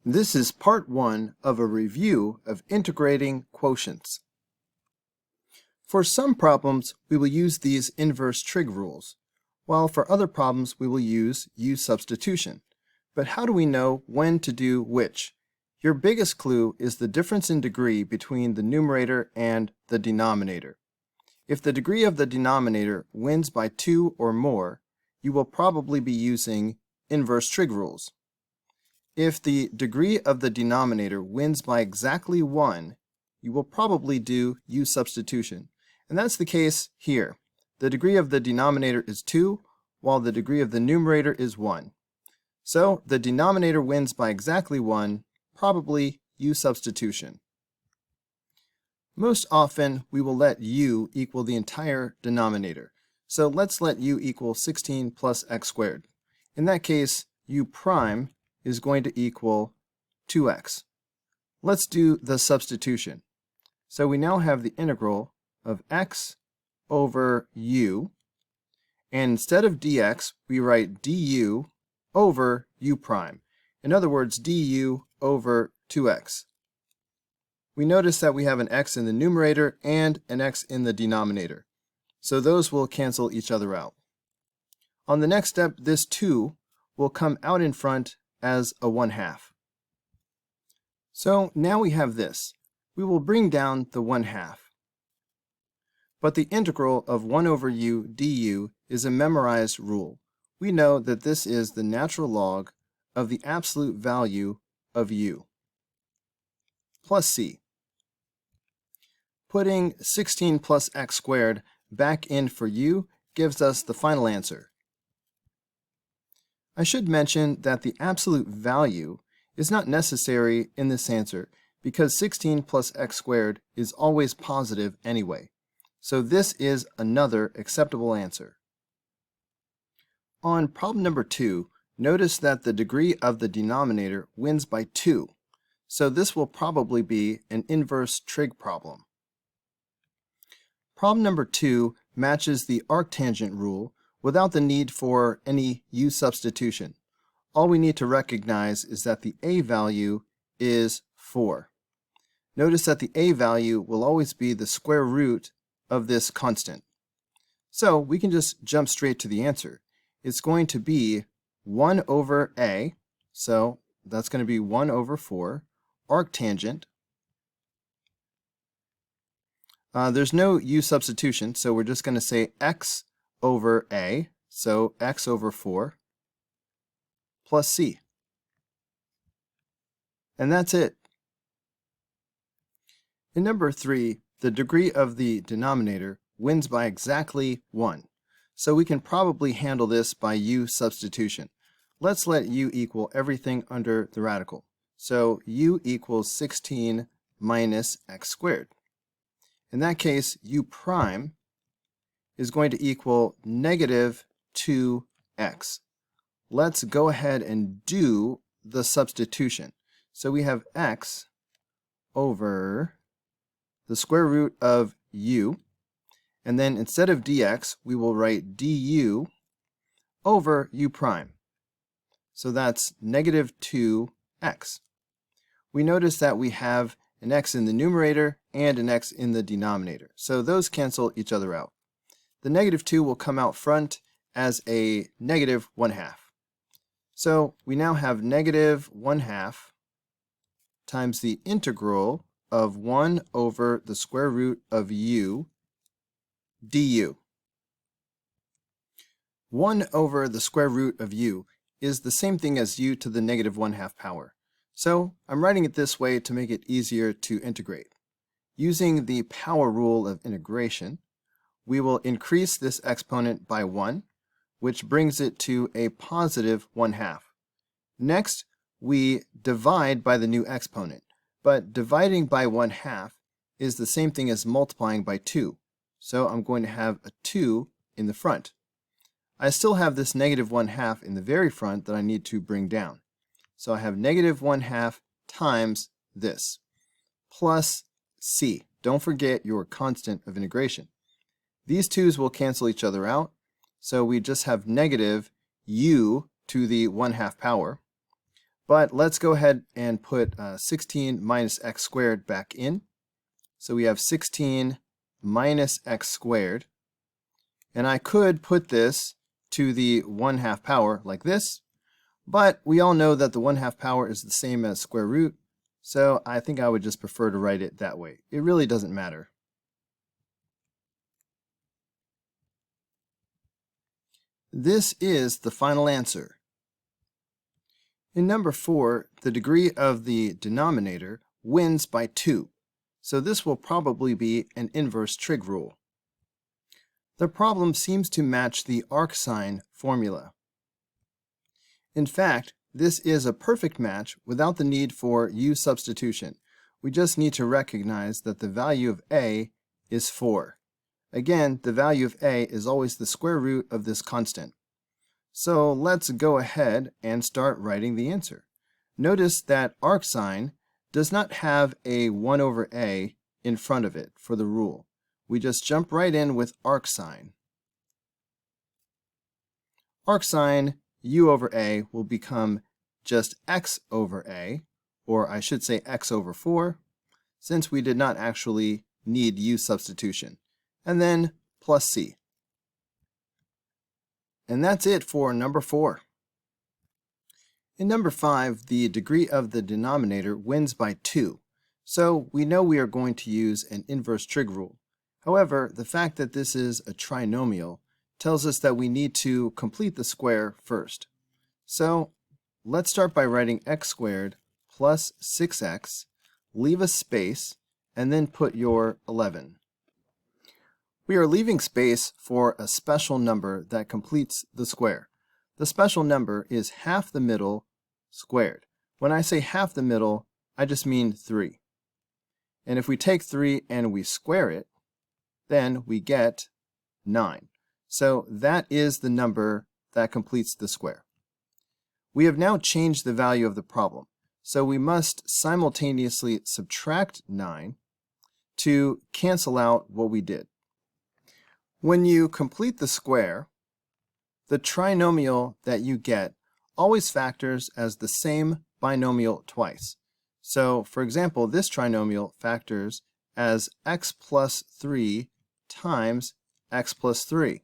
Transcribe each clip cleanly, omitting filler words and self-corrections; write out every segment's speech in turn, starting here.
This is part 1 of a review of integrating quotients. For some problems, we will use these inverse trig rules, while for other problems we will use U-substitution. But how do we know when to do which? Your biggest clue is the difference in degree between the numerator and the denominator. If the degree of the denominator wins by 2 or more, you will probably be using inverse trig rules. If the degree of the denominator wins by exactly 1, you will probably do U-substitution. And that's the case here. The degree of the denominator is 2, while the degree of the numerator is 1. So the denominator wins by exactly 1, probably U-substitution. Most often, we will let u equal the entire denominator. So let's let u equal 16 plus x squared. In that case, u prime is going to equal 2x. Let's do the substitution. So we now have the integral of x over u, and instead of dx, we write du over u prime. In other words, du over 2x. We notice that we have an x in the numerator and an x in the denominator. So those will cancel each other out. On the next step, this 2 will come out in front as a 1/2. So now we have this. We will bring down the 1/2. But the integral of 1 over u du is a memorized rule. We know that this is the natural log of the absolute value of u plus c. Putting 16 plus x squared back in for u gives us the final answer. I should mention that the absolute value is not necessary in this answer because 16 plus x squared is always positive anyway. So this is another acceptable answer. On problem number 2, notice that the degree of the denominator wins by 2. So this will probably be an inverse trig problem. Problem number 2 matches the arctangent rule without the need for any U-substitution. All we need to recognize is that the a value is 4. Notice that the a value will always be the square root of this constant. So we can just jump straight to the answer. It's going to be 1 over a, so that's going to be 1 over 4, arctangent. There's no U-substitution, so we're just going to say x over a, so x over 4, plus c. And that's it. In number 3, the degree of the denominator wins by exactly 1. So we can probably handle this by U-substitution. Let's let u equal everything under the radical. So u equals 16 minus x squared. In that case, u prime is going to equal negative 2x. Let's go ahead and do the substitution. So we have x over the square root of u, and then instead of dx, we will write du over u prime. So that's negative 2x. We notice that we have an x in the numerator and an x in the denominator. So those cancel each other out. The negative 2 will come out front as a negative 1/2. So we now have negative 1/2 times the integral of 1 over the square root of u du. 1 over the square root of u is the same thing as u to the negative 1/2 power. So I'm writing it this way to make it easier to integrate. Using the power rule of integration, we will increase this exponent by 1, which brings it to a positive 1/2. Next, we divide by the new exponent, but dividing by 1/2 is the same thing as multiplying by 2. So I'm going to have a 2 in the front. I still have this negative 1/2 in the very front that I need to bring down. So I have negative 1/2 times this, plus c. Don't forget your constant of integration. These 2's will cancel each other out, so we just have negative u to the 1/2 power. But let's go ahead and put 16 minus x squared back in. So we have 16 minus x squared. And I could put this to the 1/2 power like this, but we all know that the 1/2 power is the same as square root, so I think I would just prefer to write it that way. It really doesn't matter. This is the final answer. In number 4, the degree of the denominator wins by 2, so this will probably be an inverse trig rule. The problem seems to match the arcsine formula. In fact, this is a perfect match without the need for U-substitution. We just need to recognize that the value of a is 4. Again, the value of a is always the square root of this constant. So let's go ahead and start writing the answer. Notice that arcsine does not have a 1 over a in front of it for the rule. We just jump right in with arcsine. Arcsine u over a will become just x over a, or I should say x over 4, since we did not actually need u substitution, and then plus c. And that's it for number 4. In number 5, the degree of the denominator wins by 2, so we know we are going to use an inverse trig rule. However, the fact that this is a trinomial tells us that we need to complete the square first. So let's start by writing x squared plus 6x, leave a space, and then put your 11. We are leaving space for a special number that completes the square. The special number is half the middle squared. When I say half the middle, I just mean 3. And if we take 3 and we square it, then we get 9. So that is the number that completes the square. We have now changed the value of the problem, so we must simultaneously subtract 9 to cancel out what we did. When you complete the square, the trinomial that you get always factors as the same binomial twice. So, for example, this trinomial factors as x plus 3 times x plus 3.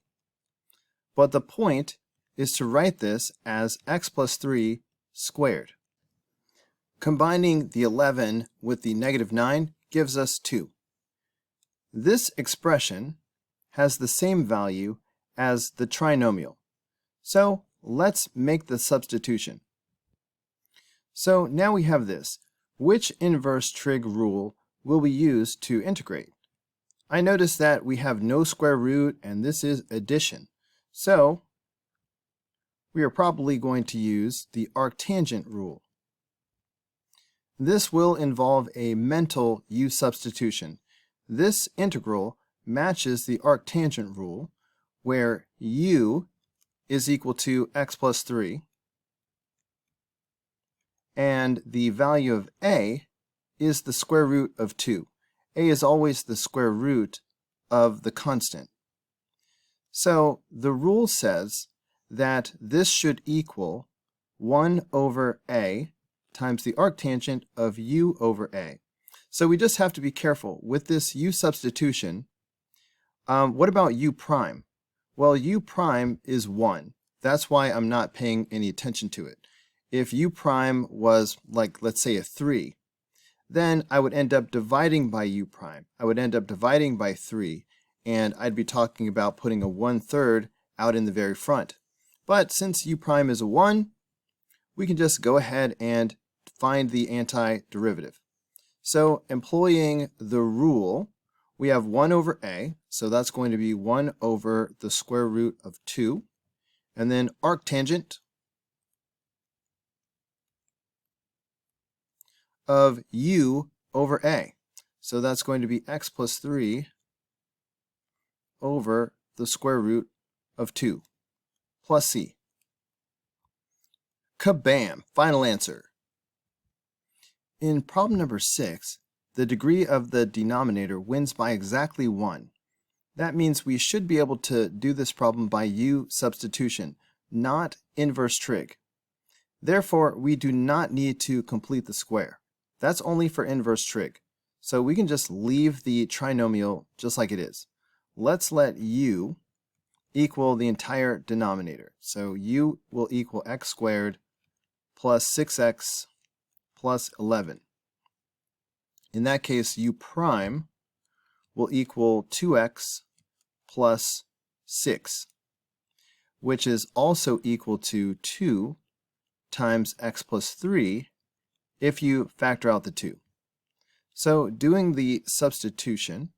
But the point is to write this as x plus 3 squared. Combining the 11 with the negative 9 gives us 2. This expression has the same value as the trinomial. So let's make the substitution. So now we have this. Which inverse trig rule will we use to integrate? I notice that we have no square root and this is addition. So we are probably going to use the arctangent rule. This will involve a mental U-substitution. This integral matches the arctangent rule, where u is equal to x plus 3, and the value of a is the square root of 2. A is always the square root of the constant. So the rule says that this should equal 1 over a times the arctangent of u over a. So we just have to be careful with this u substitution. What about u prime? Well, u prime is 1. That's why I'm not paying any attention to it. If u prime was, like, let's say a 3, then I would end up dividing by u prime. I would end up dividing by 3, and I'd be talking about putting a 1/3 out in the very front. But since u prime is a 1, we can just go ahead and find the antiderivative. So employing the rule, we have 1 over a, so that's going to be 1 over the square root of 2, and then arctangent of u over a. So that's going to be x plus 3 over the square root of 2 plus c. Kabam! Final answer. In problem number 6, the degree of the denominator wins by exactly 1. That means we should be able to do this problem by u substitution, not inverse trig. Therefore, we do not need to complete the square. That's only for inverse trig. So we can just leave the trinomial just like it is. Let's let u equal the entire denominator. So u will equal x squared plus 6x plus 11. In that case, u prime will equal 2x plus 6, which is also equal to 2 times x plus 3 if you factor out the 2. So doing the substitution,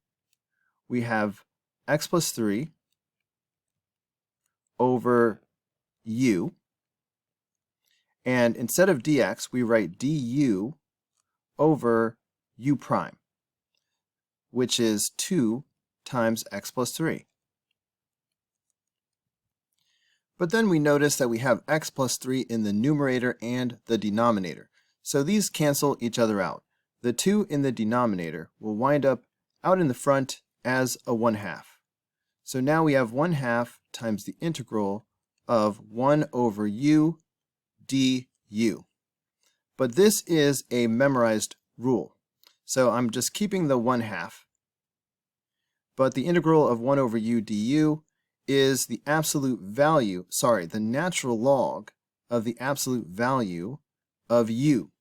we have x plus 3 over u, and instead of dx, we write du over u prime, which is 2 times x plus 3. But then we notice that we have x plus 3 in the numerator and the denominator. So these cancel each other out. The 2 in the denominator will wind up out in the front as a 1/2. So now we have 1/2 times the integral of 1 over u du. But this is a memorized rule. So I'm just keeping the 1/2. But the integral of 1 over u du is the absolute value, the natural log of the absolute value of u.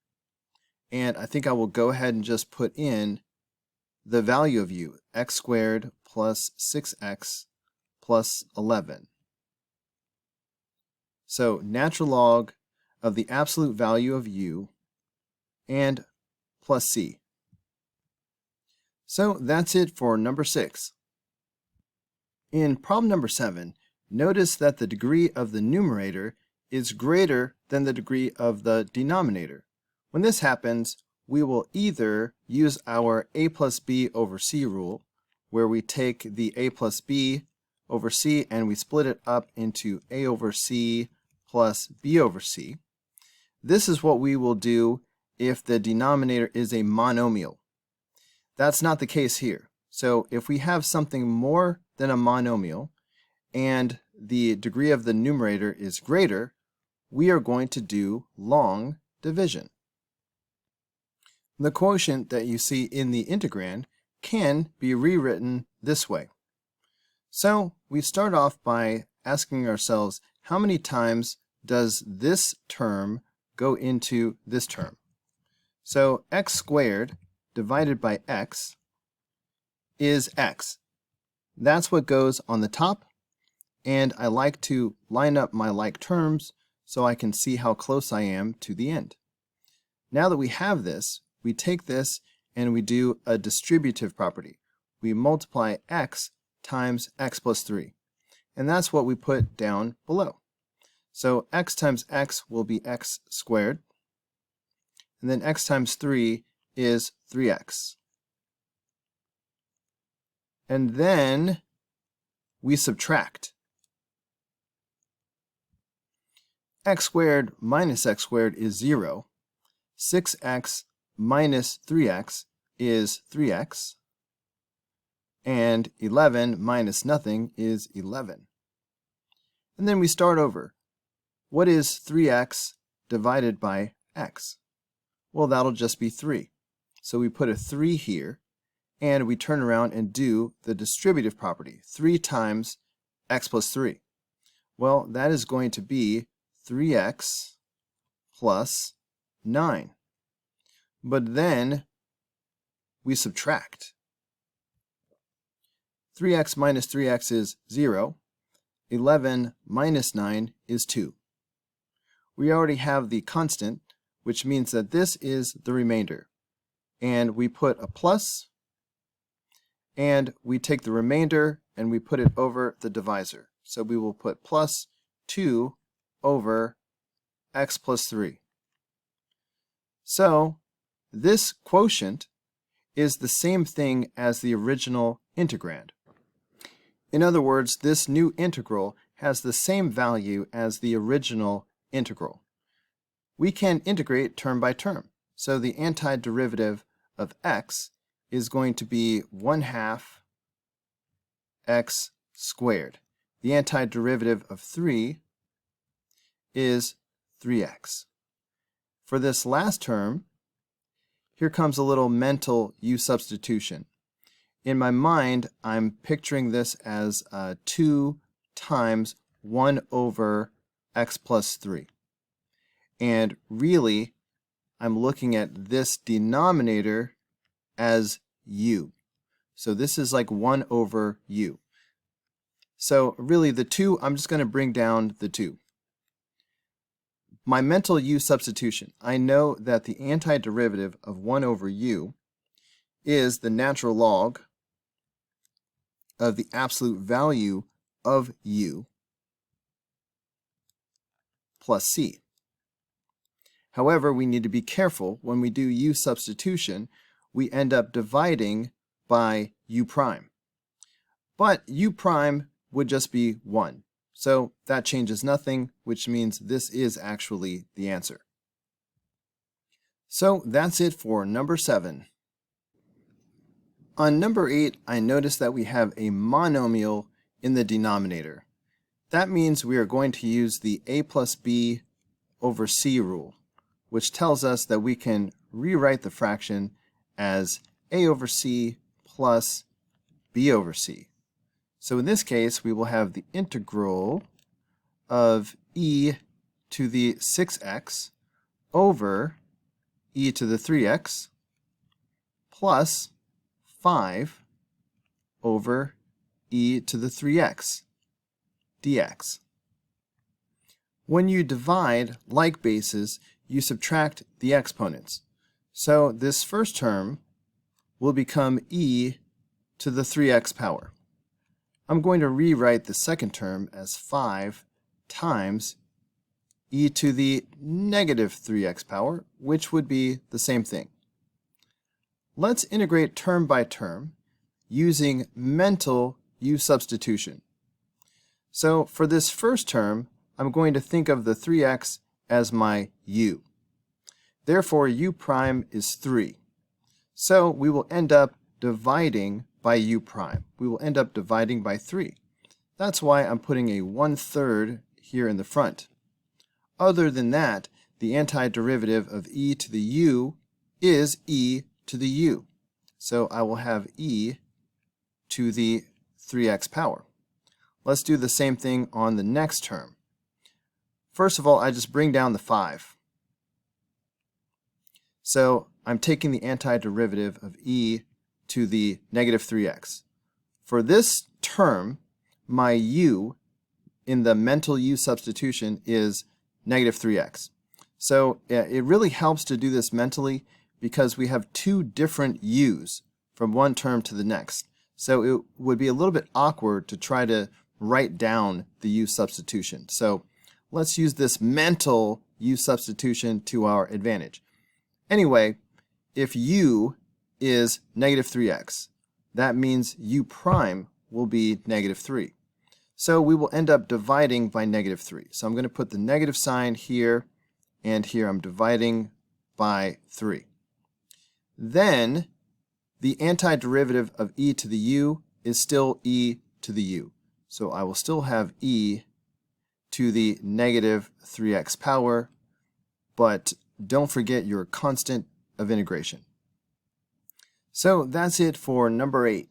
And I think I will go ahead and just put in the value of u, x squared plus 6x plus 11. So natural log of the absolute value of u and plus c. So that's it for number 6. In problem number 7, notice that the degree of the numerator is greater than the degree of the denominator. When this happens, we will either use our a plus b over c rule, where we take the a plus b over c and we split it up into a over c plus b over c. This is what we will do if the denominator is a monomial. That's not the case here. So if we have something more than a monomial and the degree of the numerator is greater, we are going to do long division. The quotient that you see in the integrand can be rewritten this way. So we start off by asking ourselves, how many times does this term go into this term? So x squared divided by x is x. That's what goes on the top, and I like to line up my like terms so I can see how close I am to the end. Now that we have this, we take this and we do a distributive property. We multiply x times x plus 3, and that's what we put down below. So x times x will be x squared, and then x times 3 is 3x. And then we subtract. X squared minus x squared is 0. 6x minus 3x is 3x. And 11 minus nothing is 11. And then we start over. What is 3x divided by x? Well, that'll just be 3. So we put a 3 here, and we turn around and do the distributive property, 3 times x plus 3. Well, that is going to be 3x plus 9. But then we subtract. 3x minus 3x is 0. 11 minus 9 is 2. We already have the constant, which means that this is the remainder. And we put a plus, and we take the remainder and we put it over the divisor. So we will put plus 2 over x plus 3. So this quotient is the same thing as the original integrand. In other words, this new integral has the same value as the original integral. We can integrate term by term. So the antiderivative of x is going to be 1/2 x squared. The antiderivative of 3 is 3x. For this last term, here comes a little mental U-substitution. In my mind, I'm picturing this as 2 times 1 over x plus 3. And really, I'm looking at this denominator as u. So this is like 1 over u. So really the 2, I'm just going to bring down the 2. My mental u substitution, I know that the antiderivative of 1 over u is the natural log of the absolute value of u plus c. However, we need to be careful when we do u substitution, we end up dividing by u prime. But u prime would just be 1. So that changes nothing, which means this is actually the answer. So that's it for number 7. On number 8, I noticed that we have a monomial in the denominator. That means we are going to use the a plus b over c rule, which tells us that we can rewrite the fraction as a over c plus b over c. So in this case, we will have the integral of e to the 6x over e to the 3x plus 5 over e to the 3x dx. When you divide like bases, you subtract the exponents. So this first term will become e to the 3x power. I'm going to rewrite the second term as 5 times e to the negative 3x power, which would be the same thing. Let's integrate term by term using mental u substitution. So for this first term, I'm going to think of the 3x as my u. Therefore, u prime is 3. So we will end up dividing by u prime. We will end up dividing by 3. That's why I'm putting a 1/3 here in the front. Other than that, the antiderivative of e to the u is e to the u. So I will have e to the 3x power. Let's do the same thing on the next term. First of all, I just bring down the 5. So I'm taking the antiderivative of e to the negative 3x. For this term, my u in the mental u substitution is negative 3x. So it really helps to do this mentally because we have 2 different u's from one term to the next. So it would be a little bit awkward to try to write down the u substitution. So let's use this mental u substitution to our advantage. Anyway, if u is negative 3x, that means u prime will be negative 3. So we will end up dividing by negative 3. So I'm going to put the negative sign here, and here I'm dividing by 3. Then the antiderivative of e to the u is still e to the u. So I will still have e to the negative 3x power, but don't forget your constant of integration. So that's it for number 8.